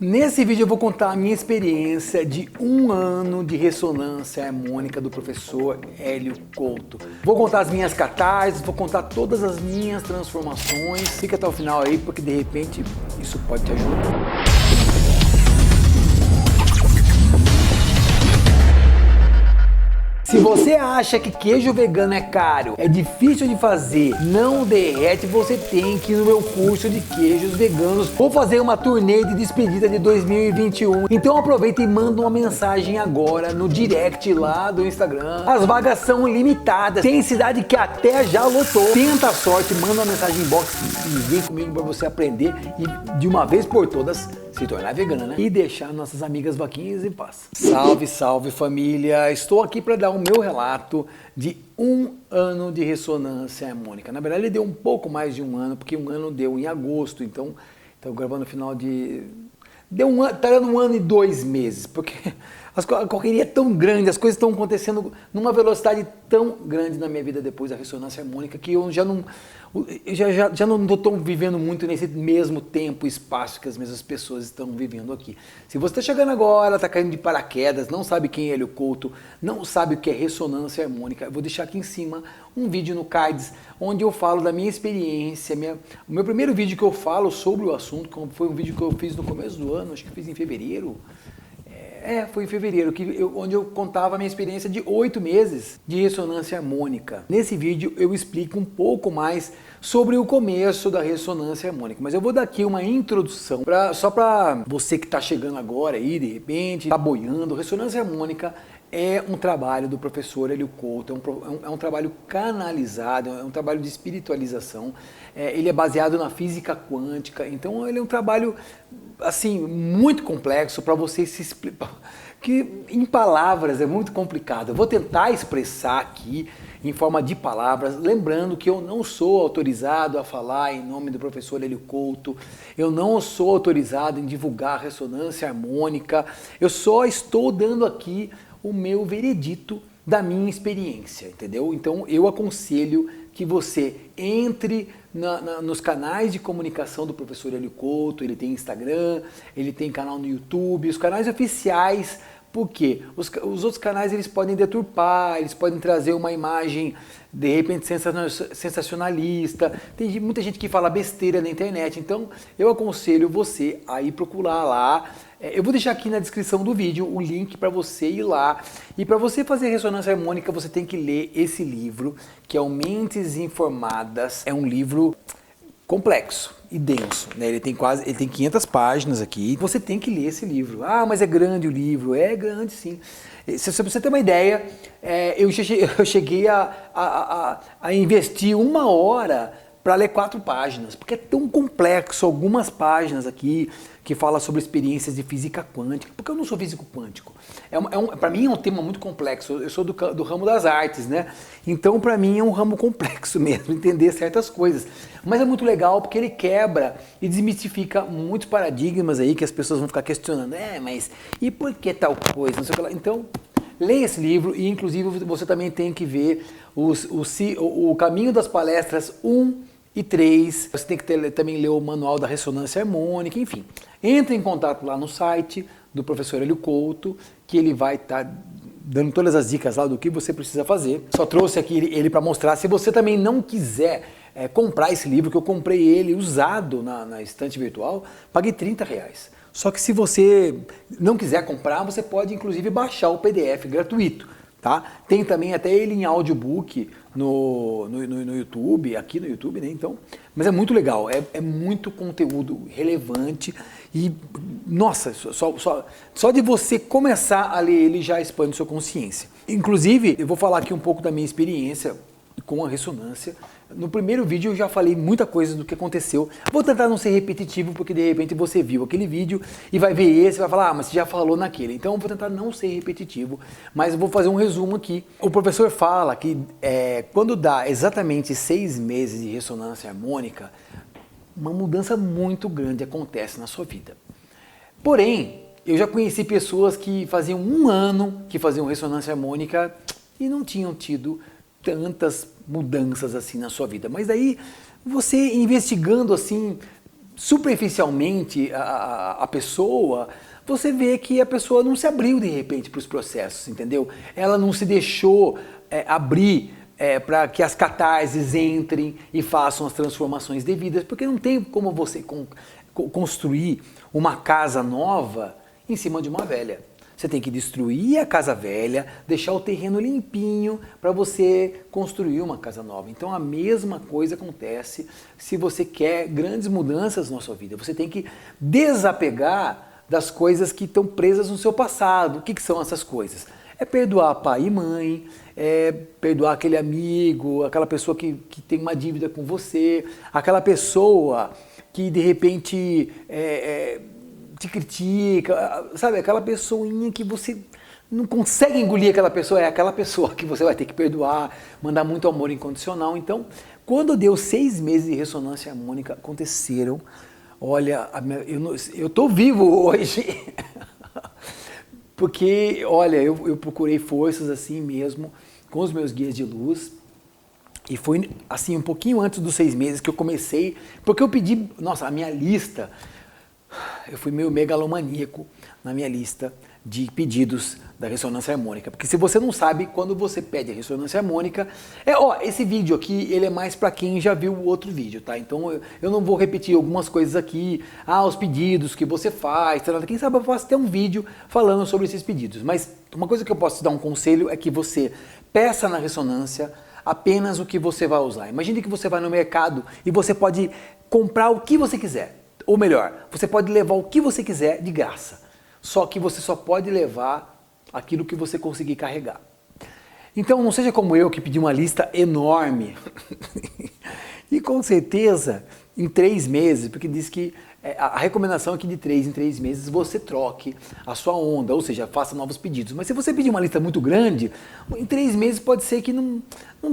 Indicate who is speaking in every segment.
Speaker 1: Nesse vídeo eu vou contar a minha experiência de 1 ano de ressonância harmônica do professor Hélio Couto. Vou contar as minhas catarses, vou contar todas as minhas transformações. Fica até o final aí, porque de repente isso pode te ajudar. Se você acha que queijo vegano é caro, é difícil de fazer, não derrete, você tem que ir no meu curso de queijos veganos. Vou fazer uma turnê de despedida de 2021. Então aproveita e manda uma mensagem agora no direct lá do Instagram. As vagas são limitadas. Tem cidade que até já lotou. Tenta a sorte, manda uma mensagem inbox e vem comigo para você aprender e de uma vez por todas se tornar vegana, né? E deixar nossas amigas vaquinhas em paz. Salve, salve família! Estou aqui para dar o meu relato de 1 ano de ressonância harmônica. Na verdade ele deu um pouco mais de 1 ano, porque 1 ano deu em agosto, então estou gravando no final de... Deu tá dando 1 ano e 2 meses, porque a correria é tão grande, as coisas estão acontecendo numa velocidade tão grande na minha vida depois da ressonância harmônica que eu já não estou vivendo muito nesse mesmo tempo e espaço que as mesmas pessoas estão vivendo aqui. Se você está chegando agora, está caindo de paraquedas, não sabe quem é Hélio Couto, não sabe o que é ressonância harmônica, eu vou deixar aqui em cima um vídeo no Cards, onde eu falo da minha experiência, o meu primeiro vídeo que eu falo sobre o assunto, foi um vídeo que eu fiz no começo do ano, acho que fiz em fevereiro. Foi em fevereiro, onde eu contava a minha experiência de 8 meses de ressonância harmônica. Nesse vídeo eu explico um pouco mais sobre o começo da ressonância harmônica, mas eu vou dar aqui uma introdução, só para você que está chegando agora aí, de repente, está boiando. Ressonância harmônica é um trabalho do professor Hélio Couto, é um trabalho canalizado, é um trabalho de espiritualização, ele é baseado na física quântica, então ele é um trabalho assim, muito complexo para você se explicar, que em palavras é muito complicado. Eu vou tentar expressar aqui em forma de palavras, lembrando que eu não sou autorizado a falar em nome do professor Hélio Couto, eu não sou autorizado em divulgar ressonância harmônica, eu só estou dando aqui o meu veredito da minha experiência, entendeu? Então eu aconselho que você entre nos canais de comunicação do professor Hélio Couto. Ele tem Instagram, ele tem canal no YouTube, os canais oficiais, porque os outros canais eles podem deturpar, eles podem trazer uma imagem de repente sensacionalista, tem muita gente que fala besteira na internet, então eu aconselho você a ir procurar lá. Eu vou deixar aqui na descrição do vídeo o link para você ir lá. E para você fazer ressonância harmônica, você tem que ler esse livro, que é o Mentes Informadas. É um livro complexo e denso, né? Ele tem 500 páginas aqui. Você tem que ler esse livro. Ah, mas é grande o livro. É grande, sim. Se você ter uma ideia, eu cheguei a investir 1 hora para ler 4 páginas, porque é tão complexo, algumas páginas aqui que fala sobre experiências de física quântica, porque eu não sou físico quântico. Para mim é um tema muito complexo, eu sou do ramo das artes, né? Então para mim é um ramo complexo mesmo, entender certas coisas. Mas é muito legal porque ele quebra e desmistifica muitos paradigmas aí que as pessoas vão ficar questionando, mas e por que tal coisa, não sei o que lá. Então, leia esse livro e inclusive você também tem que ver o Caminho das Palestras 1 e 3, você tem que também ler o Manual da Ressonância Harmônica, enfim. Entre em contato lá no site do professor Hélio Couto, que ele vai estar dando todas as dicas lá do que você precisa fazer. Só trouxe aqui ele para mostrar. Se você também não quiser comprar esse livro, que eu comprei ele usado na estante virtual, paguei R$30. Só que se você não quiser comprar, você pode inclusive baixar o PDF gratuito, tá? Tem também até ele em audiobook no YouTube, aqui no YouTube, né? Então, mas é muito legal, é muito conteúdo relevante e, nossa, só de você começar a ler ele já expande sua consciência. Inclusive, eu vou falar aqui um pouco da minha experiência com a ressonância. No primeiro vídeo eu já falei muita coisa do que aconteceu. Vou tentar não ser repetitivo, porque de repente você viu aquele vídeo e vai ver esse e vai falar, mas você já falou naquele. Então eu vou tentar não ser repetitivo, mas eu vou fazer um resumo aqui. O professor fala que quando dá exatamente 6 meses de ressonância harmônica, uma mudança muito grande acontece na sua vida. Porém, eu já conheci pessoas que faziam 1 ano que faziam ressonância harmônica e não tinham tido tantas mudanças assim na sua vida. Mas daí, você investigando assim, superficialmente a pessoa, você vê que a pessoa não se abriu de repente para os processos, entendeu? Ela não se deixou abrir para que as catarses entrem e façam as transformações devidas, porque não tem como você construir uma casa nova em cima de uma velha. Você tem que destruir a casa velha, deixar o terreno limpinho para você construir uma casa nova. Então a mesma coisa acontece se você quer grandes mudanças na sua vida. Você tem que desapegar das coisas que estão presas no seu passado. O que são essas coisas? É perdoar pai e mãe, é perdoar aquele amigo, aquela pessoa que tem uma dívida com você, aquela pessoa que de repente te critica, sabe? Aquela pessoinha que você não consegue engolir aquela pessoa, é aquela pessoa que você vai ter que perdoar, mandar muito amor incondicional. Então, quando deu 6 meses de ressonância harmônica, aconteceram, olha, eu tô vivo hoje, porque, olha, eu procurei forças assim mesmo, com os meus guias de luz, e foi assim, um pouquinho antes dos 6 meses que eu comecei, porque eu pedi, nossa, a minha lista, eu fui meio megalomaníaco na minha lista de pedidos da ressonância harmônica. Porque se você não sabe, quando você pede a ressonância harmônica, esse vídeo aqui, ele é mais para quem já viu o outro vídeo, tá? Então eu não vou repetir algumas coisas aqui, os pedidos que você faz, quem sabe eu posso ter um vídeo falando sobre esses pedidos. Mas uma coisa que eu posso te dar um conselho é que você peça na ressonância apenas o que você vai usar. Imagine que você vai no mercado e você pode comprar o que você quiser. Ou melhor, você pode levar o que você quiser de graça. Só que você só pode levar aquilo que você conseguir carregar. Então não seja como eu que pedi uma lista enorme. E com certeza, em 3 meses, porque diz que a recomendação é que de 3 em 3 meses você troque a sua onda, ou seja, faça novos pedidos. Mas se você pedir uma lista muito grande, em 3 meses pode ser que não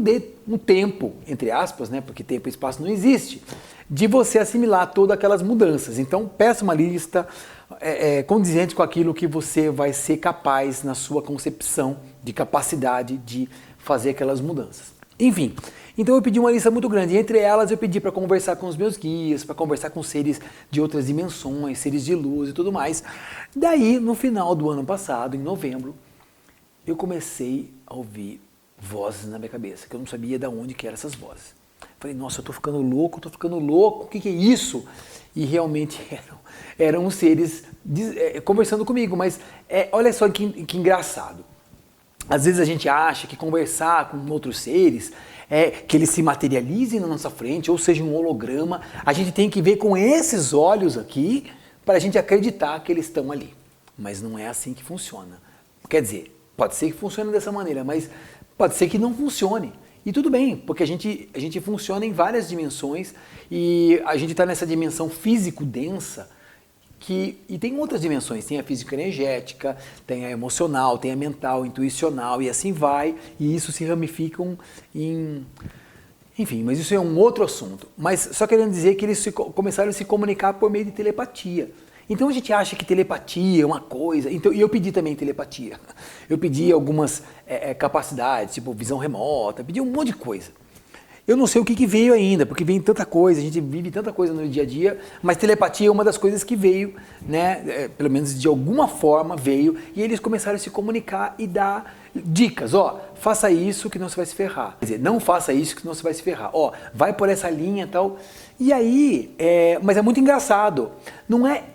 Speaker 1: dê um tempo, entre aspas, né, porque tempo e espaço não existe, de você assimilar todas aquelas mudanças. Então peça uma lista condizente com aquilo que você vai ser capaz na sua concepção de capacidade de fazer aquelas mudanças. Enfim, então eu pedi uma lista muito grande. Entre elas eu pedi para conversar com os meus guias, para conversar com seres de outras dimensões, seres de luz e tudo mais. Daí, no final do ano passado, em novembro, eu comecei a ouvir vozes na minha cabeça, que eu não sabia de onde que eram essas vozes. Falei, nossa, eu tô ficando louco, o que é isso? E realmente eram os seres conversando comigo, mas olha só que engraçado. Às vezes a gente acha que conversar com outros seres que eles se materializem na nossa frente, ou seja, um holograma. A gente tem que ver com esses olhos aqui para a gente acreditar que eles estão ali. Mas não é assim que funciona. Quer dizer, pode ser que funcione dessa maneira, mas pode ser que não funcione. E tudo bem, porque a gente funciona em várias dimensões e a gente está nessa dimensão físico-densa, e tem outras dimensões, tem a físico-energética, tem a emocional, tem a mental, intuicional e assim vai, e isso se ramificam em... Enfim, mas isso é um outro assunto. Mas só querendo dizer que eles começaram a se comunicar por meio de telepatia. Então a gente acha que telepatia é uma coisa, e eu pedi também telepatia. Eu pedi algumas capacidades, tipo visão remota, pedi um monte de coisa. Eu não sei o que veio ainda, porque vem tanta coisa, a gente vive tanta coisa no dia a dia, mas telepatia é uma das coisas que veio, né? Pelo menos de alguma forma veio, e eles começaram a se comunicar e dar dicas, faça isso que não você vai se ferrar. Quer dizer, não faça isso que não você vai se ferrar. Vai por essa linha e tal. E aí, mas é muito engraçado. Não é...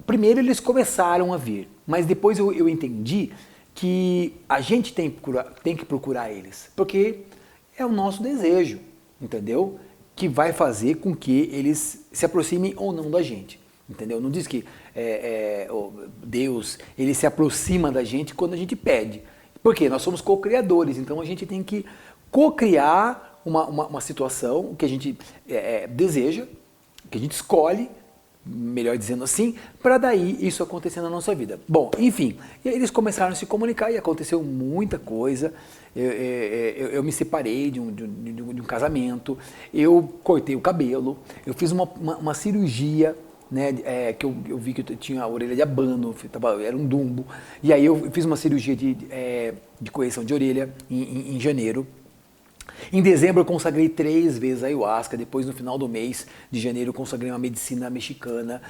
Speaker 1: Primeiro eles começaram a vir, mas depois eu entendi que a gente tem que procurar eles, porque é o nosso desejo. Entendeu? Que vai fazer com que eles se aproximem ou não da gente. Entendeu? Não diz que Deus ele se aproxima da gente quando a gente pede. Por quê? Nós somos co-criadores, então a gente tem que co-criar uma situação que a gente deseja, que a gente escolhe, melhor dizendo assim, para daí isso acontecer na nossa vida. Bom, enfim, e aí eles começaram a se comunicar e aconteceu muita coisa. Eu me separei de um casamento, eu cortei o cabelo, eu fiz uma cirurgia, né, que eu vi que eu tinha a orelha de abano, era um dumbo, e aí eu fiz uma cirurgia de correção de orelha em janeiro. Em dezembro eu consagrei 3 vezes a ayahuasca, depois no final do mês de janeiro eu consagrei uma medicina mexicana,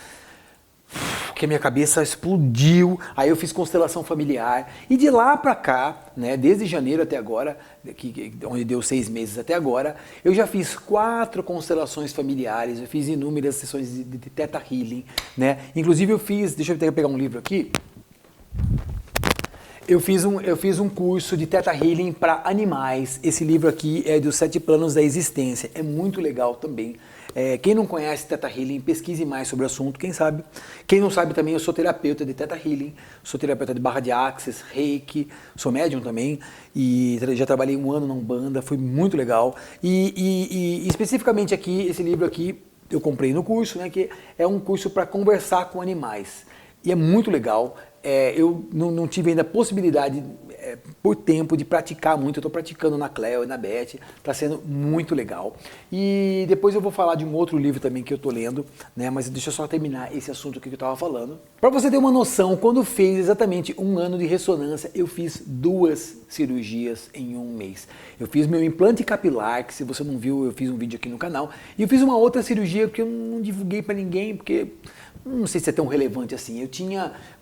Speaker 1: que a minha cabeça explodiu, aí eu fiz constelação familiar, e de lá pra cá, né, desde janeiro até agora, onde deu 6 meses até agora, eu já fiz 4 constelações familiares, eu fiz inúmeras sessões de Theta Healing, né, inclusive eu fiz, deixa eu pegar um livro aqui, eu fiz um curso de Theta Healing para animais. Esse livro aqui é dos 7 planos da existência. É muito legal também. Quem não conhece Theta Healing, pesquise mais sobre o assunto, quem sabe. Quem não sabe também, eu sou terapeuta de Theta Healing, sou terapeuta de barra de Axis, Reiki, sou médium também, e já trabalhei 1 ano na Umbanda, foi muito legal. E especificamente aqui, esse livro aqui, eu comprei no curso, né, que é um curso para conversar com animais. E é muito legal. Eu não tive ainda a possibilidade, por tempo, de praticar muito. Eu estou praticando na Cleo e na Beth, está sendo muito legal. E depois eu vou falar de um outro livro também que eu estou lendo, né? Mas deixa eu só terminar esse assunto que eu estava falando. Para você ter uma noção, quando fez exatamente 1 ano de ressonância, eu fiz 2 cirurgias em 1 mês. Eu fiz meu implante capilar, que se você não viu, eu fiz um vídeo aqui no canal. E eu fiz uma outra cirurgia que eu não divulguei para ninguém, porque não sei se é tão relevante assim.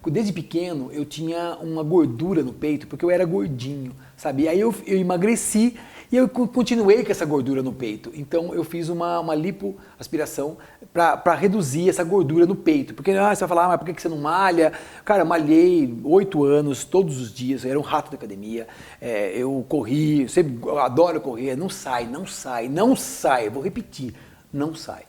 Speaker 1: Desde pequeno, eu tinha uma gordura no peito, porque eu era gordinho, sabe? E aí eu emagreci e eu continuei com essa gordura no peito. Então eu fiz uma lipoaspiração para reduzir essa gordura no peito. Porque você vai falar, mas por que você não malha? Cara, eu malhei 8 anos, todos os dias, eu era um rato da academia. Eu corri, eu adoro correr, não sai, vou repetir, não sai.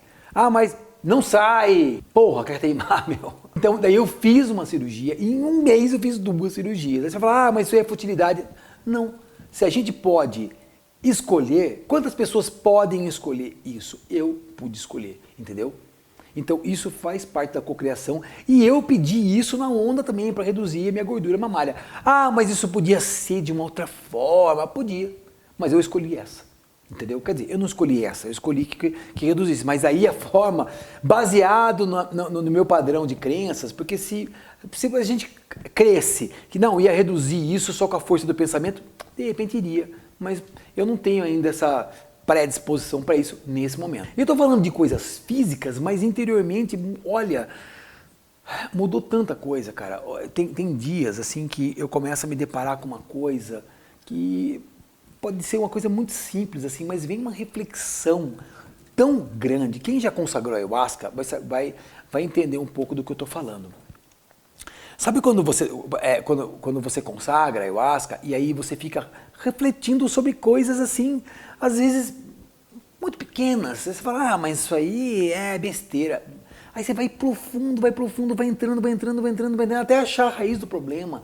Speaker 1: Mas não sai! Porra, quer teimar, meu. Então, daí eu fiz uma cirurgia e em 1 mês eu fiz 2 cirurgias. Aí você vai falar, mas isso é futilidade. Não. Se a gente pode escolher, quantas pessoas podem escolher isso? Eu pude escolher, entendeu? Então isso faz parte da cocriação e eu pedi isso na onda também para reduzir a minha gordura mamária. Mas isso podia ser de uma outra forma? Podia, mas eu escolhi essa. Entendeu? Quer dizer, eu não escolhi essa, eu escolhi que reduzisse, mas aí a forma, baseado no meu padrão de crenças, porque se a gente cresce que não ia reduzir isso só com a força do pensamento, de repente iria, mas eu não tenho ainda essa predisposição para isso nesse momento. Eu estou falando de coisas físicas, mas interiormente, olha, mudou tanta coisa, cara. Tem dias assim que eu começo a me deparar com uma coisa que pode ser uma coisa muito simples, assim, mas vem uma reflexão tão grande. Quem já consagrou a ayahuasca vai entender um pouco do que eu estou falando. Sabe quando você consagra a ayahuasca e aí você fica refletindo sobre coisas assim, às vezes muito pequenas. Você fala, mas isso aí é besteira. Aí você vai profundo, vai entrando, até achar a raiz do problema.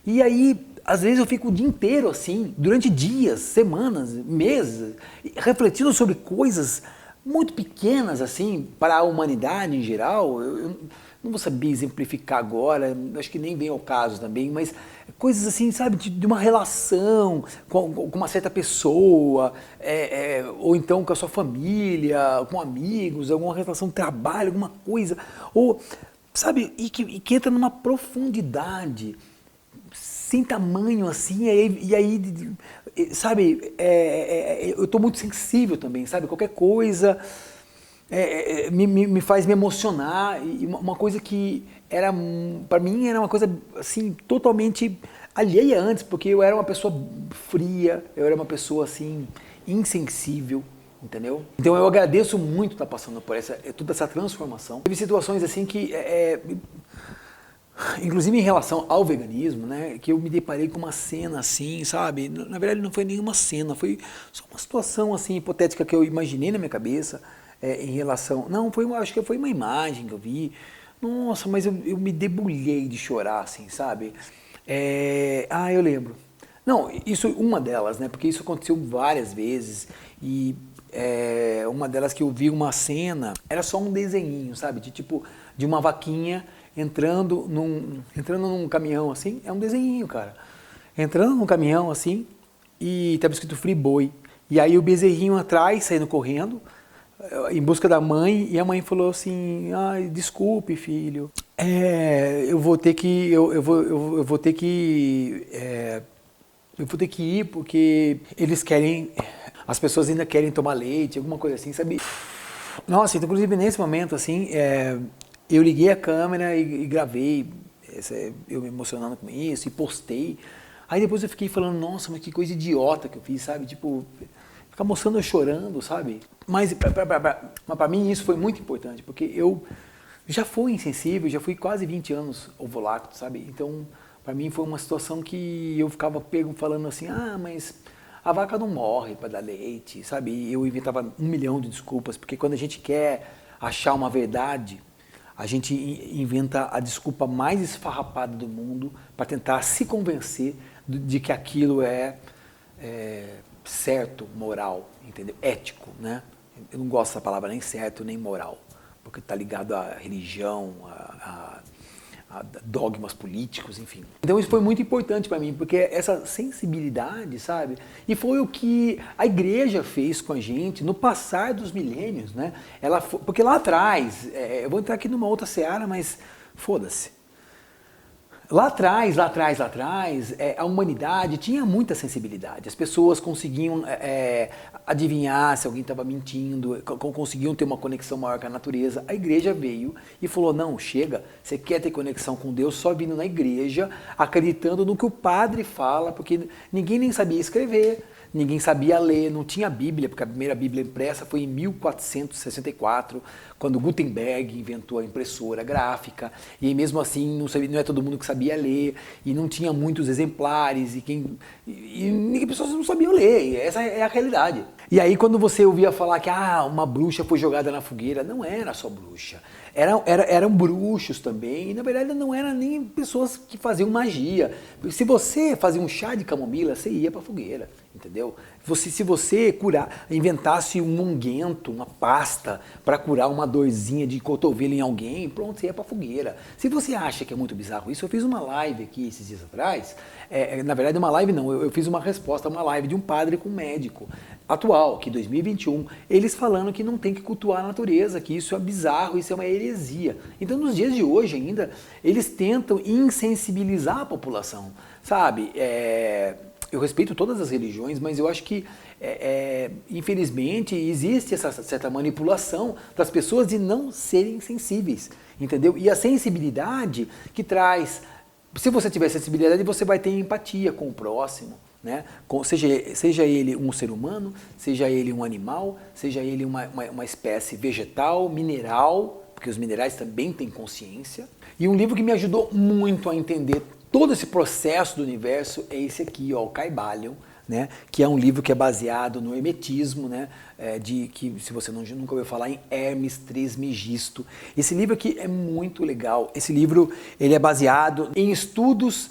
Speaker 1: E aí, às vezes eu fico o dia inteiro assim, durante dias, semanas, meses, refletindo sobre coisas muito pequenas assim, para a humanidade em geral. Eu não vou saber exemplificar agora, acho que nem vem ao caso também, mas coisas assim, sabe, de uma relação com uma certa pessoa, ou então com a sua família, com amigos, alguma relação de trabalho, alguma coisa, ou, sabe, e que entra numa profundidade sem tamanho assim, e aí sabe, eu estou muito sensível também, sabe, qualquer coisa me faz me emocionar, e uma coisa que para mim era uma coisa assim, totalmente alheia antes, porque eu era uma pessoa fria, eu era uma pessoa assim, insensível, entendeu? Então eu agradeço muito estar passando por toda essa transformação. Teve situações assim que inclusive em relação ao veganismo, né, que eu me deparei com uma cena assim, sabe? Na verdade não foi nenhuma cena, foi só uma situação assim hipotética que eu imaginei na minha cabeça em relação... Não, acho que foi uma imagem que eu vi. Nossa, mas eu me debulhei de chorar, assim, sabe? Eu lembro. Não, isso uma delas, né? Porque isso aconteceu várias vezes e uma delas que eu vi uma cena, era só um desenhinho, sabe? De uma vaquinha entrando num caminhão assim, é um desenhinho, cara. Entrando num caminhão assim e estava escrito Free Boi. E aí o bezerrinho atrás, saindo correndo, em busca da mãe, e a mãe falou assim, desculpe, filho, eu vou ter que ir porque eles querem as pessoas ainda querem tomar leite, alguma coisa assim, sabe? Nossa, então, inclusive nesse momento, assim, eu liguei a câmera e gravei, eu me emocionando com isso, e postei. Aí depois eu fiquei falando, nossa, mas que coisa idiota que eu fiz, sabe? Tipo, ficar mostrando eu chorando, sabe? Mas pra mim isso foi muito importante, porque eu já fui insensível, já fui quase 20 anos ovo-lacto, sabe? Então, pra mim foi uma situação que eu ficava pego falando assim, mas a vaca não morre para dar leite, sabe? E eu inventava 1 milhão de desculpas, porque quando a gente quer achar uma verdade, a gente inventa a desculpa mais esfarrapada do mundo para tentar se convencer de que aquilo é certo, moral, entendeu? Ético, né? Eu não gosto dessa palavra nem certo nem moral, porque está ligado à religião, a dogmas políticos, enfim. Então isso foi muito importante para mim, porque essa sensibilidade, sabe? E foi o que a igreja fez com a gente no passar dos milênios, né? Porque lá atrás, eu vou entrar aqui numa outra seara, mas foda-se. Lá atrás, a humanidade tinha muita sensibilidade. As pessoas conseguiam adivinhar se alguém estava mentindo, conseguiam ter uma conexão maior com a natureza. A igreja veio e falou, não, chega, você quer ter conexão com Deus só vindo na igreja, acreditando no que o padre fala, porque ninguém nem sabia escrever. Ninguém sabia ler, não tinha Bíblia, porque a primeira Bíblia impressa foi em 1464, quando Gutenberg inventou a impressora gráfica, e aí mesmo assim não é todo mundo que sabia ler, e não tinha muitos exemplares, e pessoas não sabiam ler, e essa é a realidade. E aí quando você ouvia falar que uma bruxa foi jogada na fogueira, não era só bruxa. Eram bruxos também, e na verdade não eram nem pessoas que faziam magia. Se você fazia um chá de camomila, você ia para a fogueira, entendeu? Se você inventasse um unguento, uma pasta para curar uma dorzinha de cotovelo em alguém, pronto, você ia para a fogueira. Se você acha que é muito bizarro isso, eu fiz uma live aqui esses dias atrás, na verdade uma live não, eu fiz uma resposta a uma live de um padre com um médico atual, que 2021, eles falando que não tem que cultuar a natureza, que isso é bizarro, isso é uma heresia. Então nos dias de hoje ainda, eles tentam insensibilizar a população, sabe? Eu respeito todas as religiões, mas eu acho que, infelizmente, existe essa certa manipulação das pessoas de não serem sensíveis, entendeu? E a sensibilidade que traz, se você tiver sensibilidade, você vai ter empatia com o próximo, né? Seja ele um ser humano, seja ele um animal, seja ele uma espécie vegetal, mineral, porque os minerais também têm consciência. E um livro que me ajudou muito a entender todo esse processo do universo é esse aqui, ó, o Kybalion, né? Que é um livro que é baseado no hermetismo, né? Que se você nunca ouviu falar, em Hermes Trismegisto. Esse livro aqui é muito legal. Esse livro ele é baseado em estudos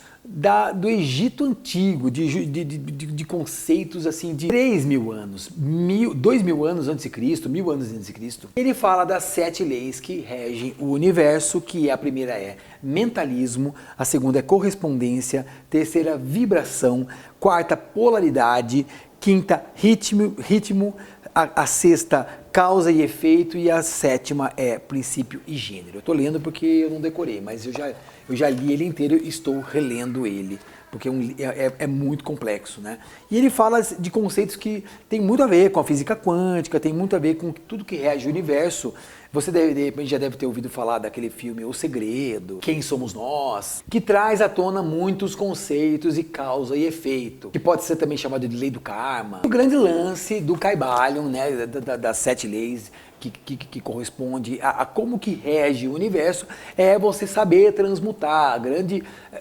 Speaker 1: do Egito Antigo, de conceitos assim de 3.000 anos, 2.000 anos antes de Cristo, 1.000 anos antes de Cristo. Ele fala das 7 leis que regem o universo, que a primeira é mentalismo, a segunda é correspondência, terceira vibração, quarta polaridade, quinta ritmo, a sexta causa e efeito e a sétima é princípio e gênero. Eu estou lendo porque eu não decorei, mas eu já li ele inteiro e estou relendo ele, porque é muito complexo, né? E ele fala de conceitos que tem muito a ver com a física quântica, tem muito a ver com tudo que rege o universo. Você de repente já deve ter ouvido falar daquele filme O Segredo, Quem Somos Nós, que traz à tona muitos conceitos de causa e efeito, que pode ser também chamado de lei do karma. O grande lance do Kybalion, né, das 7 leis, que corresponde a como que rege o universo, é você saber transmutar.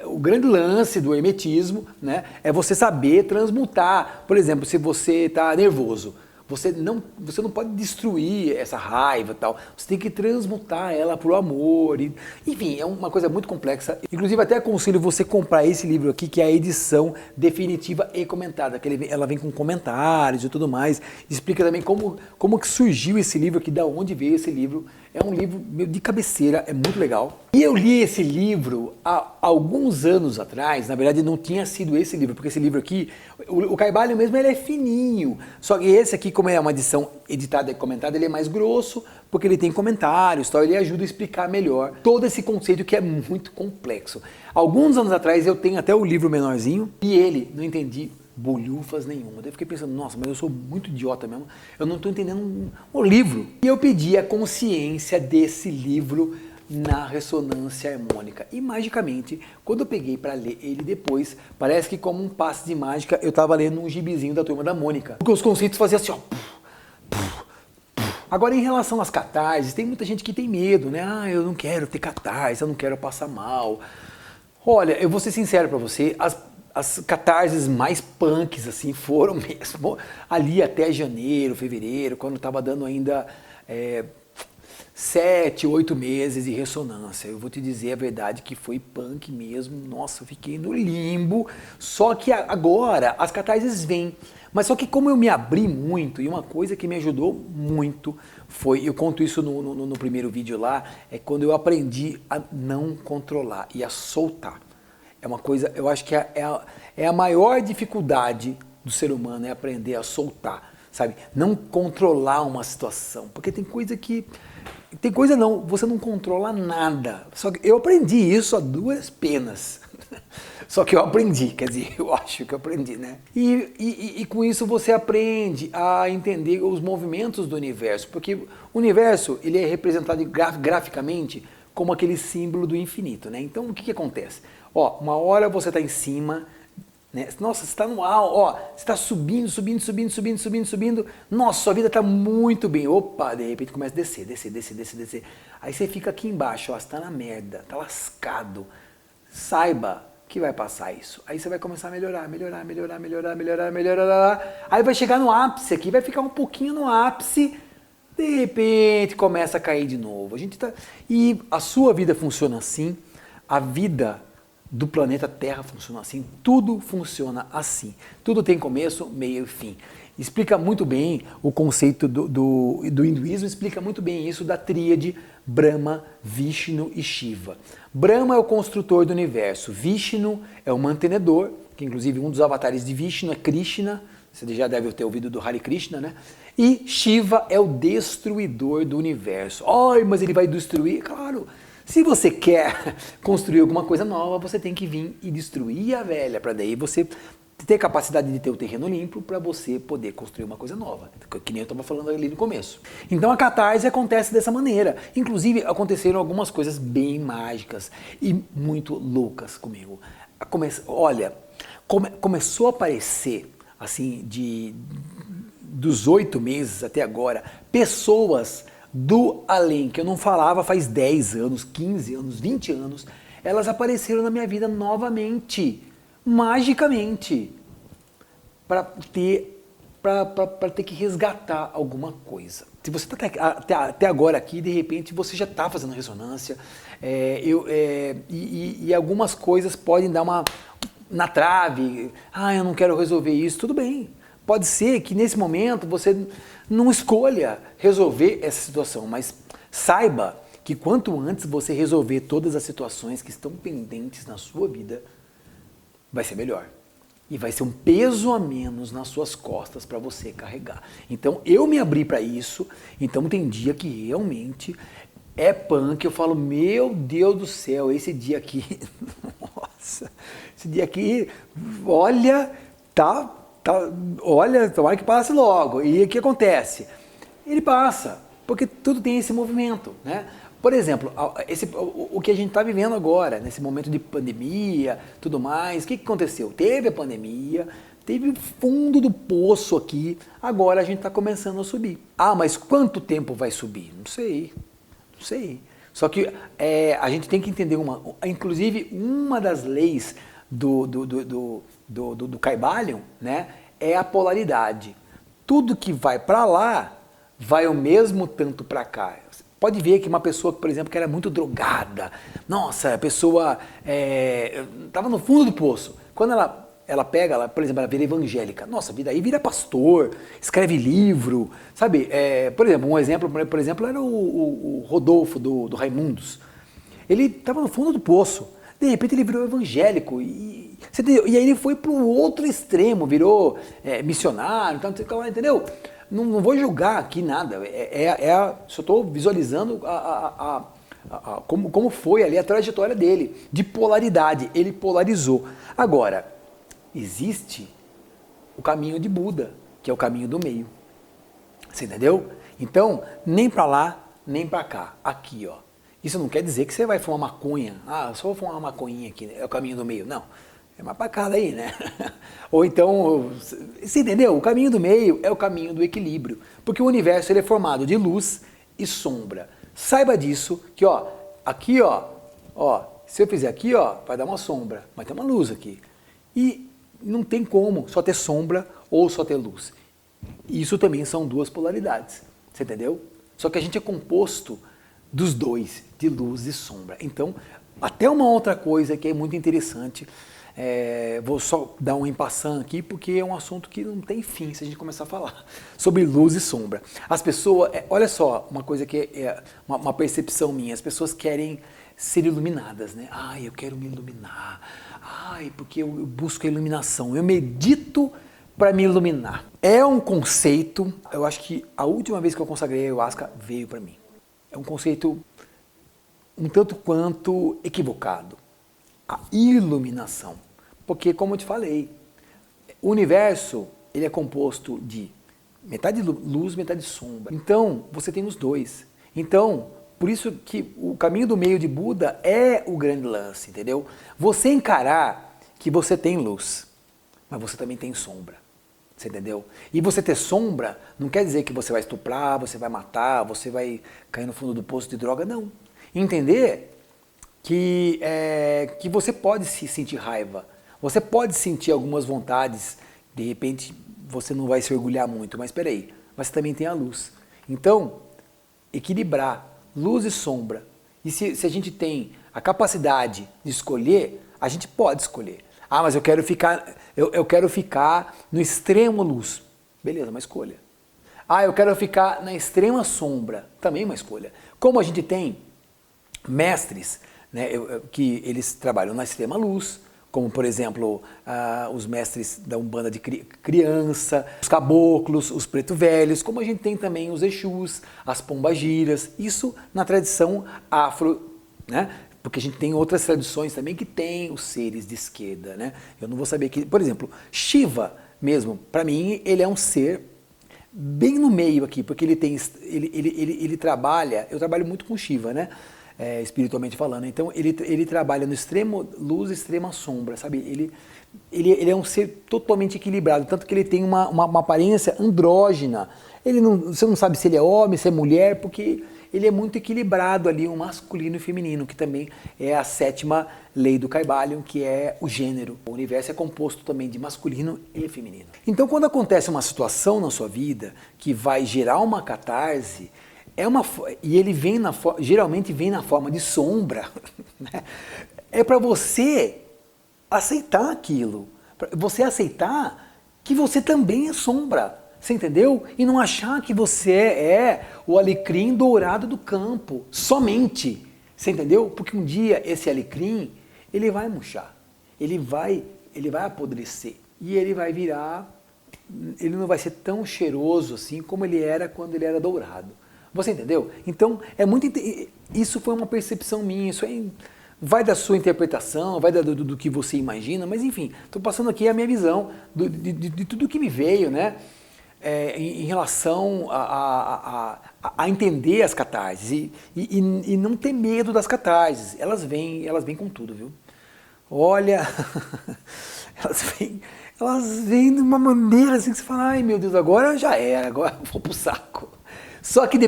Speaker 1: O grande lance do hermetismo, né, é você saber transmutar. Por exemplo, se você está nervoso, você não pode destruir essa raiva e tal. Você tem que transmutar ela para o amor. Enfim, é uma coisa muito complexa. Inclusive, até aconselho você comprar esse livro aqui, que é a edição definitiva e comentada. Que ela vem com comentários e tudo mais. Explica também como que surgiu esse livro aqui, da onde veio esse livro. É um livro de cabeceira, é muito legal. E eu li esse livro há alguns anos atrás. Na verdade, não tinha sido esse livro, porque esse livro aqui, o Kybalion mesmo, ele é fininho. Só que esse aqui, como é uma edição editada e comentada, ele é mais grosso, porque ele tem comentários, tal, ele ajuda a explicar melhor todo esse conceito que é muito complexo. Alguns anos atrás eu tenho até o livro menorzinho, e ele, não entendi bolhufas nenhuma. Daí eu fiquei pensando, nossa, mas eu sou muito idiota mesmo, eu não estou entendendo o livro. E eu pedi a consciência desse livro na ressonância harmônica. E magicamente, quando eu peguei para ler ele depois, parece que como um passe de mágica, eu estava lendo um gibizinho da Turma da Mônica. Porque os conceitos faziam assim, ó. Agora, em relação às catarses, tem muita gente que tem medo, né? Ah, eu não quero ter catarse, eu não quero passar mal. Olha, eu vou ser sincero para você, as catarses mais punks, assim, foram mesmo ali até janeiro, fevereiro, quando estava dando ainda 7, 8 meses de ressonância. Eu vou te dizer a verdade que foi punk mesmo. Nossa, eu fiquei no limbo. Só que agora as catarses vêm. Mas só que como eu me abri muito, e uma coisa que me ajudou muito foi, eu conto isso no primeiro vídeo lá, é quando eu aprendi a não controlar e a soltar. É uma coisa, eu acho que é a maior dificuldade do ser humano, é aprender a soltar, sabe? Não controlar uma situação, porque tem coisa que... Tem coisa não, você não controla nada. Só que eu aprendi isso a duras penas. Só que eu aprendi, quer dizer, eu acho que eu aprendi, né? E com isso você aprende a entender os movimentos do universo, porque o universo ele é representado graficamente como aquele símbolo do infinito, né? Então o que acontece? Ó, uma hora você está em cima, né? Nossa, você está no alto, ó, você está subindo, subindo, subindo, subindo, subindo, subindo. Nossa, sua vida está muito bem. Opa, de repente começa a descer, descer, descer, descer, descer. Aí você fica aqui embaixo, ó, você está na merda, está lascado. Saiba que vai passar isso. Aí você vai começar a melhorar, melhorar, melhorar, melhorar, melhorar, melhorar. Aí vai chegar no ápice aqui, vai ficar um pouquinho no ápice, de repente começa a cair de novo. E a sua vida funciona assim, a vida do planeta Terra funciona assim, tudo funciona assim. Tudo tem começo, meio e fim. Explica muito bem o conceito do hinduísmo, explica muito bem isso da tríade Brahma, Vishnu e Shiva. Brahma é o construtor do universo, Vishnu é o mantenedor, que inclusive um dos avatares de Vishnu é Krishna, você já deve ter ouvido do Hare Krishna, né? E Shiva é o destruidor do universo. Ai, mas ele vai destruir? Claro! Se você quer construir alguma coisa nova, você tem que vir e destruir a velha, para daí você ter capacidade de ter o terreno limpo para você poder construir uma coisa nova, que nem eu estava falando ali no começo. Então a catarse acontece dessa maneira. Inclusive aconteceram algumas coisas bem mágicas e muito loucas comigo. Olha, começou a aparecer, assim, dos 8 meses até agora, pessoas do além, que eu não falava faz 10 anos, 15 anos, 20 anos, elas apareceram na minha vida novamente, magicamente, para ter que resgatar alguma coisa. Se você está até agora aqui, de repente você já está fazendo ressonância, e algumas coisas podem dar na trave, eu não quero resolver isso, tudo bem. Pode ser que nesse momento você não escolha resolver essa situação, mas saiba que quanto antes você resolver todas as situações que estão pendentes na sua vida, vai ser melhor. E vai ser um peso a menos nas suas costas para você carregar. Então eu me abri para isso, então tem dia que realmente é punk, eu falo, meu Deus do céu, esse dia aqui, nossa, esse dia aqui, olha, olha, tomara que passe logo. E o que acontece? Ele passa, porque tudo tem esse movimento, né? Por exemplo, o que a gente está vivendo agora, nesse momento de pandemia, tudo mais, o que aconteceu? Teve a pandemia, teve o fundo do poço aqui, agora a gente está começando a subir. Ah, mas quanto tempo vai subir? Não sei, não sei. Só que a gente tem que entender inclusive uma das leis do Kybalion, né, é a polaridade. Tudo que vai para lá, vai o mesmo tanto para cá. Pode ver que uma pessoa, por exemplo, que era muito drogada, nossa, a pessoa estava no fundo do poço. Quando ela, por exemplo, ela vira evangélica, nossa, aí vira pastor, escreve livro, sabe? Por exemplo, um exemplo, era o Rodolfo do Raimundos. Ele estava no fundo do poço, de repente ele virou evangélico e aí ele foi para o outro extremo, virou missionário, entendeu? Não vou julgar aqui nada, só estou visualizando como foi ali a trajetória dele, de polaridade, ele polarizou. Agora, existe o caminho de Buda, que é o caminho do meio. Você entendeu? Então, nem para lá, nem para cá. Aqui, ó. Isso não quer dizer que você vai fumar maconha. Ah, só vou fumar uma maconhinha aqui, é o caminho do meio. Não. É mais para cá daí, né? Ou então, você entendeu? O caminho do meio é o caminho do equilíbrio. Porque o universo ele é formado de luz e sombra. Saiba disso, que ó, aqui ó, se eu fizer aqui ó, vai dar uma sombra, vai ter uma luz aqui. E não tem como só ter sombra ou só ter luz. Isso também são duas polaridades, você entendeu? Só que a gente é composto dos dois, de luz e sombra. Então, até uma outra coisa que é muito interessante, vou só dar um passant aqui, porque é um assunto que não tem fim se a gente começar a falar sobre luz e sombra. As pessoas, olha só, uma coisa que é uma percepção minha, as pessoas querem ser iluminadas, né? Ai, eu quero me iluminar, ai, porque eu busco a iluminação, eu medito para me iluminar. É um conceito, eu acho que a última vez que eu consagrei a Ayahuasca veio para mim. É um conceito um tanto quanto equivocado. A iluminação. Porque, como eu te falei, o universo ele é composto de metade luz, metade sombra. Então, você tem os dois. Então, por isso que o caminho do meio de Buda é o grande lance, entendeu? Você encarar que você tem luz, mas você também tem sombra. Você entendeu? E você ter sombra não quer dizer que você vai estuprar, você vai matar, você vai cair no fundo do poço de droga, não. Entender que você pode se sentir raiva, você pode sentir algumas vontades, de repente você não vai se orgulhar muito, mas espera aí, você também tem a luz. Então, equilibrar luz e sombra. E se a gente tem a capacidade de escolher, a gente pode escolher. Ah, mas eu quero ficar no extremo luz. Beleza, uma escolha. Ah, eu quero ficar na extrema sombra. Também uma escolha. Como a gente tem mestres, né, que eles trabalham na extrema luz, como por exemplo os mestres da Umbanda de criança, os caboclos, os preto velhos, como a gente tem também os Exus, as pombagiras, isso na tradição afro, né? Porque a gente tem outras tradições também que tem os seres de esquerda, né? Eu não vou saber que, por exemplo, Shiva mesmo, para mim ele é um ser bem no meio aqui, porque ele trabalha, eu trabalho muito com Shiva, né? Espiritualmente falando, então ele trabalha no extremo luz e extrema sombra, sabe? Ele é um ser totalmente equilibrado, tanto que ele tem uma aparência andrógina. Você não sabe se ele é homem, se é mulher, porque ele é muito equilibrado ali, um masculino e feminino, que também é a 7ª lei do Kybalion, que é o gênero. O universo é composto também de masculino e feminino. Então, quando acontece uma situação na sua vida que vai gerar uma catarse, e ele geralmente vem na forma de sombra, né? É para você aceitar aquilo, pra você aceitar que você também é sombra. Você entendeu? E não achar que você é o alecrim dourado do campo, somente. Você entendeu? Porque um dia esse alecrim, ele vai murchar, ele vai apodrecer e ele vai virar, ele não vai ser tão cheiroso assim como ele era quando ele era dourado. Você entendeu? Então, isso foi uma percepção minha, isso aí vai da sua interpretação, vai do que você imagina, mas enfim, estou passando aqui a minha visão de tudo que me veio, né? Em relação a entender as catarses e não ter medo das catarses. Elas vêm com tudo, viu? Olha, elas vêm de uma maneira assim que você fala, ai meu Deus, agora já era, agora eu vou pro saco. Só que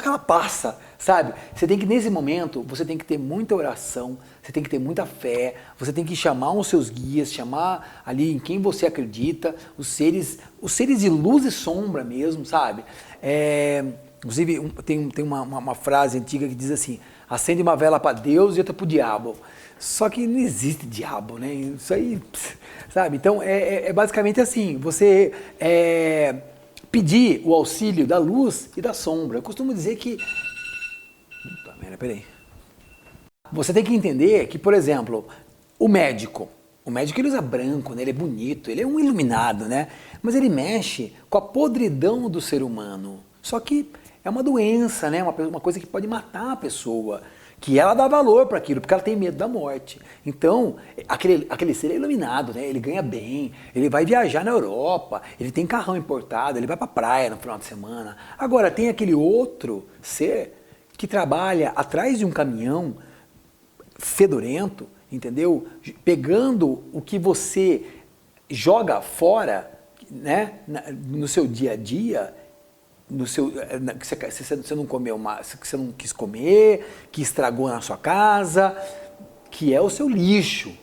Speaker 1: ela passa, sabe? Você tem que, nesse momento, você tem que ter muita oração, você tem que ter muita fé, você tem que chamar os seus guias, chamar ali em quem você acredita, os seres de luz e sombra mesmo, sabe? Inclusive, tem uma frase antiga que diz assim, acende uma vela para Deus e outra para o diabo. Só que não existe diabo, né? Isso aí, sabe? Então, basicamente assim, você pedir o auxílio da luz e da sombra. Eu costumo dizer que... Puta merda, peraí. Você tem que entender que, por exemplo, o médico ele usa branco, né? Ele é bonito, ele é um iluminado, né? Mas ele mexe com a podridão do ser humano. Só que é uma doença, né? Uma coisa que pode matar a pessoa, que ela dá valor para aquilo, porque ela tem medo da morte. Então, aquele ser é iluminado, né? Ele ganha bem, ele vai viajar na Europa, ele tem carrão importado, ele vai pra praia no final de semana. Agora, tem aquele outro ser que trabalha atrás de um caminhão fedorento, entendeu? Pegando o que você joga fora, né? No seu dia a dia, que você não comeu mais, que você não quis comer, que estragou na sua casa, que é o seu lixo.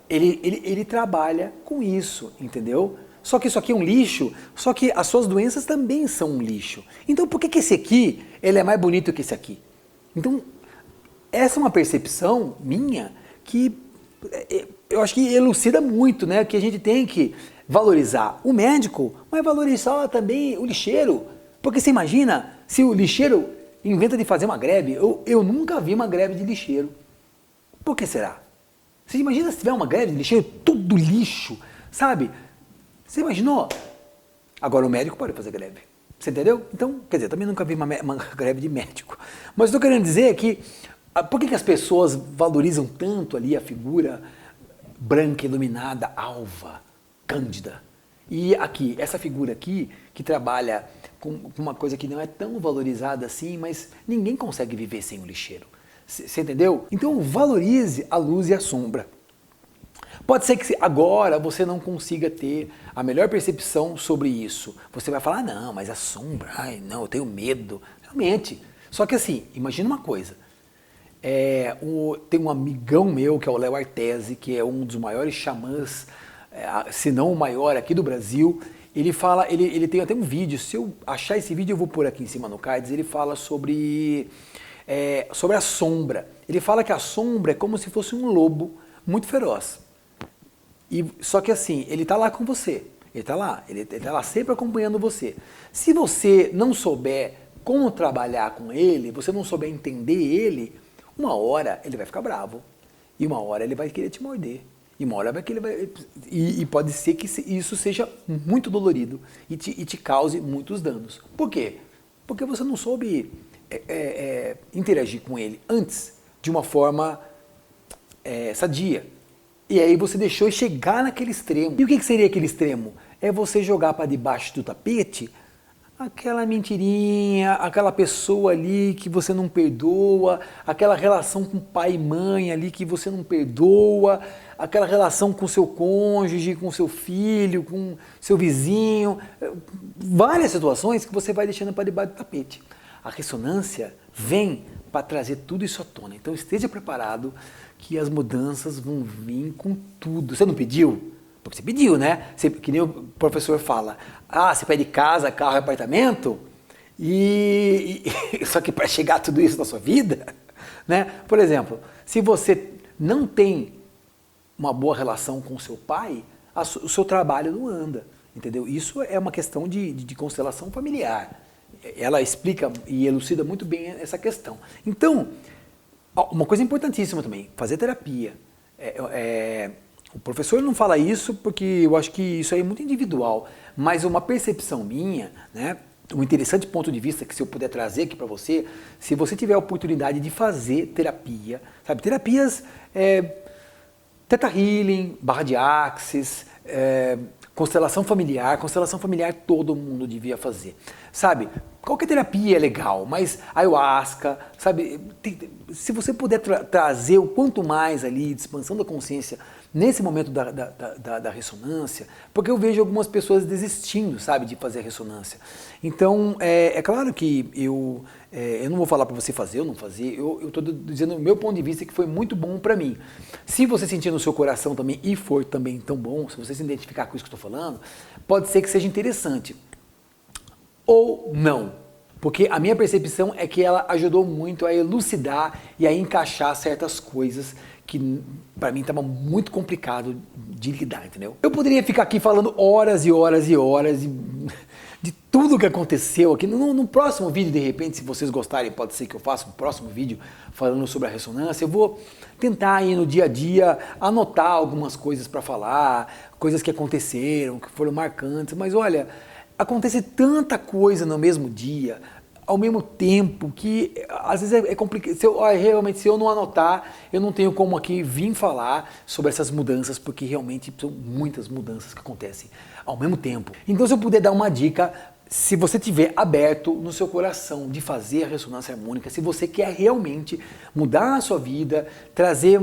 Speaker 1: Ele trabalha com isso, entendeu? Só que isso aqui é um lixo, só que as suas doenças também são um lixo. Então por que esse aqui ele é mais bonito que esse aqui? Então, essa é uma percepção minha que eu acho que elucida muito, né? Que a gente tem que valorizar o médico, mas valorizar também o lixeiro. Porque você imagina se o lixeiro inventa de fazer uma greve. Eu nunca vi uma greve de lixeiro. Por que será? Você imagina se tiver uma greve de lixeiro, tudo lixo, sabe? Você imaginou? Agora o médico pode fazer greve. Você entendeu? Então, quer dizer, também nunca vi uma greve de médico. Mas estou querendo dizer que por que as pessoas valorizam tanto ali a figura branca, iluminada, alva, cândida? E aqui, essa figura aqui, que trabalha com uma coisa que não é tão valorizada assim, mas ninguém consegue viver sem o lixeiro. Você entendeu? Então valorize a luz e a sombra. Pode ser que agora você não consiga ter a melhor percepção sobre isso. Você vai falar, não, mas a sombra, ai não, eu tenho medo. Realmente. Só que assim, imagina uma coisa. Tem um amigão meu, que é o Léo Artesi, que é um dos maiores xamãs, se não o maior aqui do Brasil. Ele fala, ele tem até um vídeo, se eu achar esse vídeo eu vou pôr aqui em cima no cards, ele fala sobre a sombra. Ele fala que a sombra é como se fosse um lobo muito feroz. Só que assim, ele está lá com você, ele está lá sempre acompanhando você. Se você não souber como trabalhar com ele, você não souber entender ele, uma hora ele vai ficar bravo, e uma hora ele vai querer te morder. E uma hora e pode ser que isso seja muito dolorido e te cause muitos danos. Por quê? Porque você não soube interagir com ele antes de uma forma sadia. E aí você deixou chegar naquele extremo. E o que seria aquele extremo? É você jogar para debaixo do tapete aquela mentirinha, aquela pessoa ali que você não perdoa, aquela relação com pai e mãe ali que você não perdoa, aquela relação com seu cônjuge, com seu filho, com seu vizinho, várias situações que você vai deixando para debaixo do tapete. A ressonância vem para trazer tudo isso à tona. Então esteja preparado que as mudanças vão vir com tudo. Você não pediu? Porque você pediu, né? Que nem o professor fala, você pede casa, carro e apartamento, só que para chegar a tudo isso na sua vida, né? Por exemplo, se você não tem uma boa relação com o seu pai, o seu trabalho não anda, entendeu? Isso é uma questão de constelação familiar. Ela explica e elucida muito bem essa questão. Então, uma coisa importantíssima também, fazer terapia. O professor não fala isso porque eu acho que isso aí é muito individual, mas uma percepção minha, né, um interessante ponto de vista que se eu puder trazer aqui para você, se você tiver a oportunidade de fazer terapia, sabe, terapias Theta Healing, barra de Axis, constelação familiar todo mundo devia fazer, sabe? Qualquer terapia é legal, mas ayahuasca, sabe? Se você puder trazer o quanto mais ali de expansão da consciência nesse momento da ressonância, porque eu vejo algumas pessoas desistindo, sabe, de fazer a ressonância. Então, é claro que eu não vou falar para você fazer ou não fazer, eu estou dizendo o meu ponto de vista que foi muito bom para mim. Se você sentir no seu coração também e for também tão bom, se você se identificar com isso que eu estou falando, pode ser que seja interessante. Ou não, porque a minha percepção é que ela ajudou muito a elucidar e a encaixar certas coisas que para mim estava muito complicado de lidar, entendeu? Eu poderia ficar aqui falando horas e horas e horas de tudo que aconteceu aqui. No próximo vídeo, de repente, se vocês gostarem, pode ser que eu faça um próximo vídeo falando sobre a ressonância. Eu vou tentar aí no dia a dia anotar algumas coisas para falar, coisas que aconteceram, que foram marcantes, mas olha, acontece tanta coisa no mesmo dia, ao mesmo tempo que às vezes é complicado. Realmente, se eu não anotar, eu não tenho como aqui vir falar sobre essas mudanças, porque realmente são muitas mudanças que acontecem ao mesmo tempo. Então, se eu puder dar uma dica, se você tiver aberto no seu coração de fazer a ressonância harmônica, se você quer realmente mudar a sua vida, trazer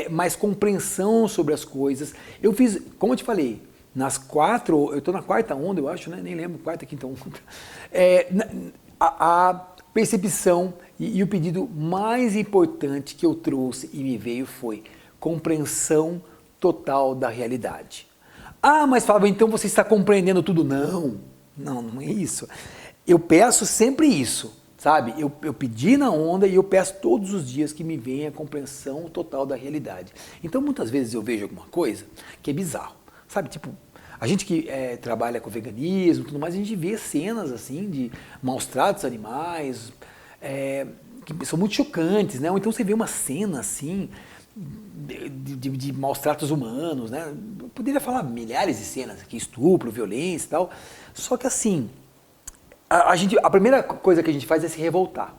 Speaker 1: mais compreensão sobre as coisas, eu fiz, como eu te falei, nas 4, eu estou na 4ª onda, eu acho, né? Nem lembro, 4ª, 5ª onda. A percepção e o pedido mais importante que eu trouxe e me veio foi compreensão total da realidade. Ah, mas Fábio, então você está compreendendo tudo? Não é isso. Eu peço sempre isso, sabe? Eu pedi na onda e eu peço todos os dias que me venha a compreensão total da realidade. Então muitas vezes eu vejo alguma coisa que é bizarro, sabe? Tipo, a gente que trabalha com veganismo e tudo mais, a gente vê cenas assim de maus tratos animais, que são muito chocantes, né? Ou então você vê uma cena assim de maus tratos humanos, né? Eu poderia falar milhares de cenas aqui, estupro, violência e tal. Só que assim, a primeira coisa que a gente faz é se revoltar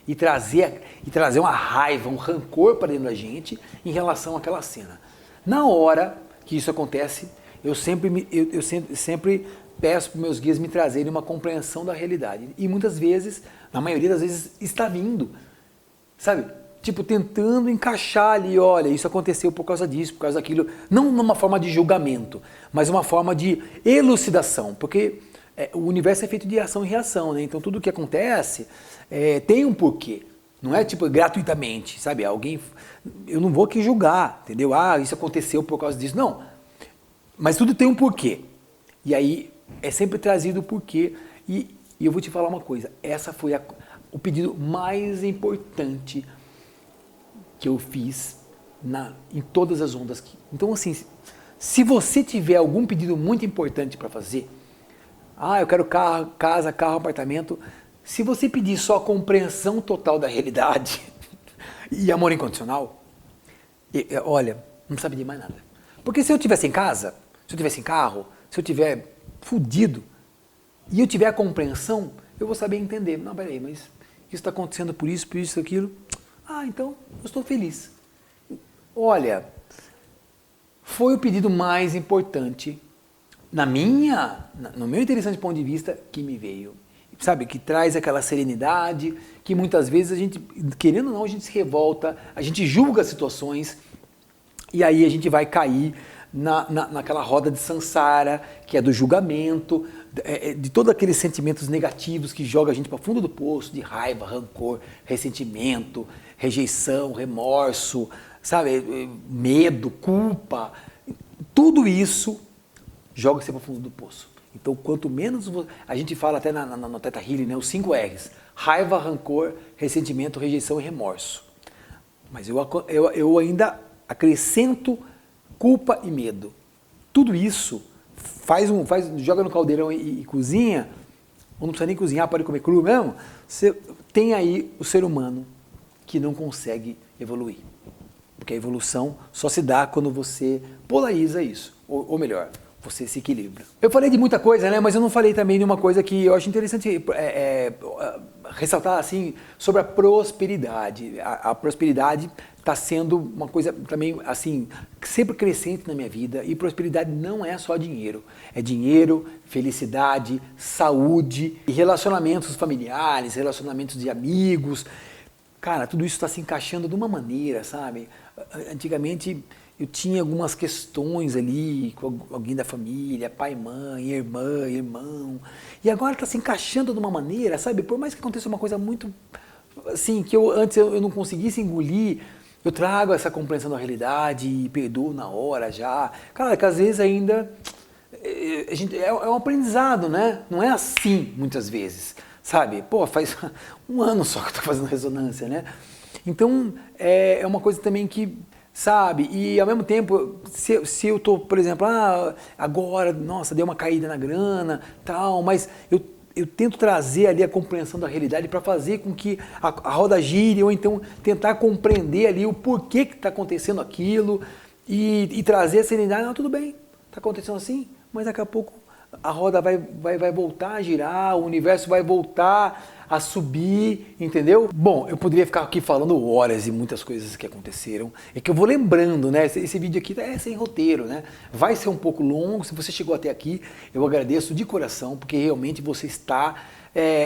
Speaker 1: e trazer uma raiva, um rancor para dentro da gente em relação àquela cena. Na hora que isso acontece, eu sempre peço para meus guias me trazerem uma compreensão da realidade. E muitas vezes, na maioria das vezes, está vindo, sabe? Tipo, tentando encaixar ali, olha, isso aconteceu por causa disso, por causa daquilo. Não numa forma de julgamento, mas uma forma de elucidação. Porque o universo é feito de ação e reação, né? Então tudo que acontece tem um porquê. Não é tipo gratuitamente, sabe? Eu não vou aqui julgar, entendeu? Ah, isso aconteceu por causa disso. Não. Mas tudo tem um porquê. E aí é sempre trazido o porquê. E eu vou te falar uma coisa. Essa foi o pedido mais importante que eu fiz em todas as ondas aqui. Então assim, se você tiver algum pedido muito importante para fazer, eu quero casa, carro, apartamento. Se você pedir só compreensão total da realidade e amor incondicional, olha, não precisa pedir mais nada. Porque se eu tivesse em casa, se eu tivesse em carro, se eu tiver fudido e eu tiver a compreensão, eu vou saber entender. Não, peraí, mas isso está acontecendo por isso, aquilo. Então eu estou feliz. Olha, foi o pedido mais importante no meu interessante ponto de vista que me veio. Sabe, que traz aquela serenidade, que muitas vezes a gente, querendo ou não, a gente se revolta, a gente julga as situações e aí a gente vai cair naquela roda de samsara, que é do julgamento, de todos aqueles sentimentos negativos que jogam a gente para fundo do poço, de raiva, rancor, ressentimento, rejeição, remorso, sabe, medo, culpa. Tudo isso joga você para fundo do poço. Então, quanto menos a gente fala até no Theta Healing, né, os 5 R's: raiva, rancor, ressentimento, rejeição e remorso. Mas eu ainda acrescento culpa e medo. Tudo isso joga no caldeirão e cozinha, ou não precisa nem cozinhar, pode comer cru mesmo. Você tem aí o ser humano que não consegue evoluir. Porque a evolução só se dá quando você polariza isso, ou melhor, você se equilibra. Eu falei de muita coisa, né? Mas eu não falei também de uma coisa que eu acho interessante ressaltar assim, sobre a prosperidade. A prosperidade está sendo uma coisa também assim sempre crescente na minha vida, e prosperidade não é só dinheiro. É dinheiro, felicidade, saúde e relacionamentos familiares, relacionamentos de amigos. Cara, tudo isso está se encaixando de uma maneira, sabe? Antigamente eu tinha algumas questões ali com alguém da família, pai, mãe, irmã, irmão. E agora está se encaixando de uma maneira, sabe? Por mais que aconteça uma coisa muito assim, que antes eu não conseguisse engolir, eu trago essa compreensão da realidade e perdoo na hora já. Cara, que às vezes ainda é um aprendizado, né? Não é assim muitas vezes, sabe? Pô, faz um ano só que eu tô fazendo ressonância, né? Então, é uma coisa também que, sabe? E ao mesmo tempo, se eu tô, por exemplo, agora, nossa, deu uma caída na grana, tal, mas eu tento trazer ali a compreensão da realidade para fazer com que a roda gire, ou então tentar compreender ali o porquê que está acontecendo aquilo e trazer a serenidade. Não, tudo bem, está acontecendo assim, mas daqui a pouco a roda vai voltar a girar, o universo vai voltar a subir, entendeu? Bom, eu poderia ficar aqui falando horas e muitas coisas que aconteceram. É que eu vou lembrando, né? Esse vídeo aqui é sem roteiro, né? Vai ser um pouco longo. Se você chegou até aqui, eu agradeço de coração, porque realmente você está...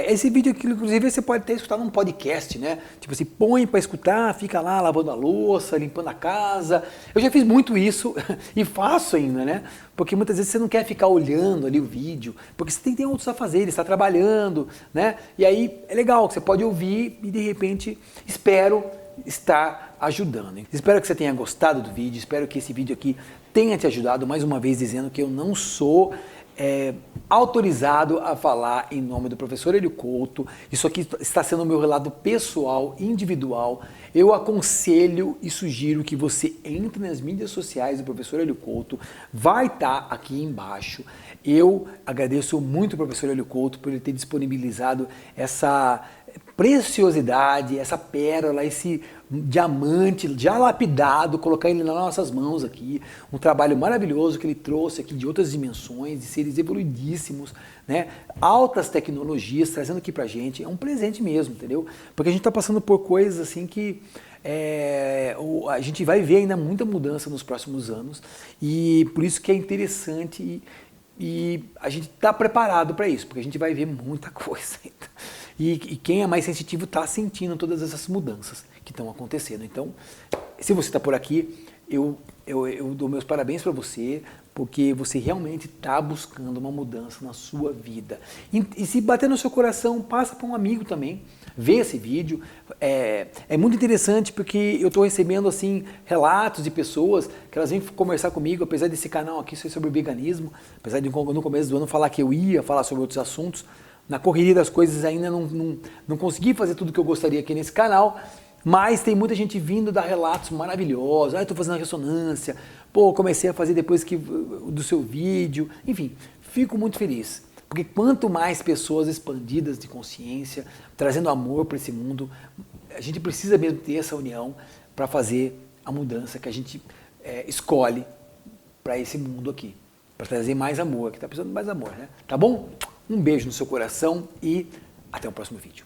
Speaker 1: esse vídeo aqui, inclusive, você pode até escutar num podcast, né? Tipo assim, põe para escutar, fica lá lavando a louça, limpando a casa. Eu já fiz muito isso e faço ainda, né? Porque muitas vezes você não quer ficar olhando ali o vídeo, porque você tem outros a fazer, ele está trabalhando, né? E aí é legal que você pode ouvir e de repente espero estar ajudando. Espero que você tenha gostado do vídeo, espero que esse vídeo aqui tenha te ajudado, mais uma vez dizendo que eu não sou autorizado a falar em nome do professor Hélio Couto. Isso aqui está sendo o meu relato pessoal, individual. Eu aconselho e sugiro que você entre nas mídias sociais do professor Hélio Couto, vai estar aqui embaixo. Eu agradeço muito ao professor Hélio Couto por ele ter disponibilizado essa preciosidade, essa pérola, esse diamante já lapidado, colocar ele nas nossas mãos aqui, um trabalho maravilhoso que ele trouxe aqui de outras dimensões, de seres evoluidíssimos, né? Altas tecnologias trazendo aqui pra gente, é um presente mesmo, entendeu? Porque a gente tá passando por coisas assim que a gente vai ver ainda muita mudança nos próximos anos e por isso que é interessante e a gente está preparado para isso, porque a gente vai ver muita coisa ainda. E quem é mais sensitivo está sentindo todas essas mudanças que estão acontecendo. Então, se você está por aqui, eu dou meus parabéns para você, porque você realmente está buscando uma mudança na sua vida. E se bater no seu coração, passa para um amigo também, vê esse vídeo. É muito interessante porque eu estou recebendo assim relatos de pessoas que elas vêm conversar comigo, apesar desse canal aqui ser sobre veganismo, apesar de no começo do ano falar que eu ia falar sobre outros assuntos, na correria das coisas ainda não consegui fazer tudo que eu gostaria aqui nesse canal, mas tem muita gente vindo dar relatos maravilhosos. Estou fazendo a ressonância, comecei a fazer depois do seu vídeo. Enfim, fico muito feliz, porque quanto mais pessoas expandidas de consciência, trazendo amor para esse mundo, a gente precisa mesmo ter essa união para fazer a mudança que a gente escolhe para esse mundo aqui, para trazer mais amor, que está precisando de mais amor, né? Tá bom? Um beijo no seu coração e até o próximo vídeo.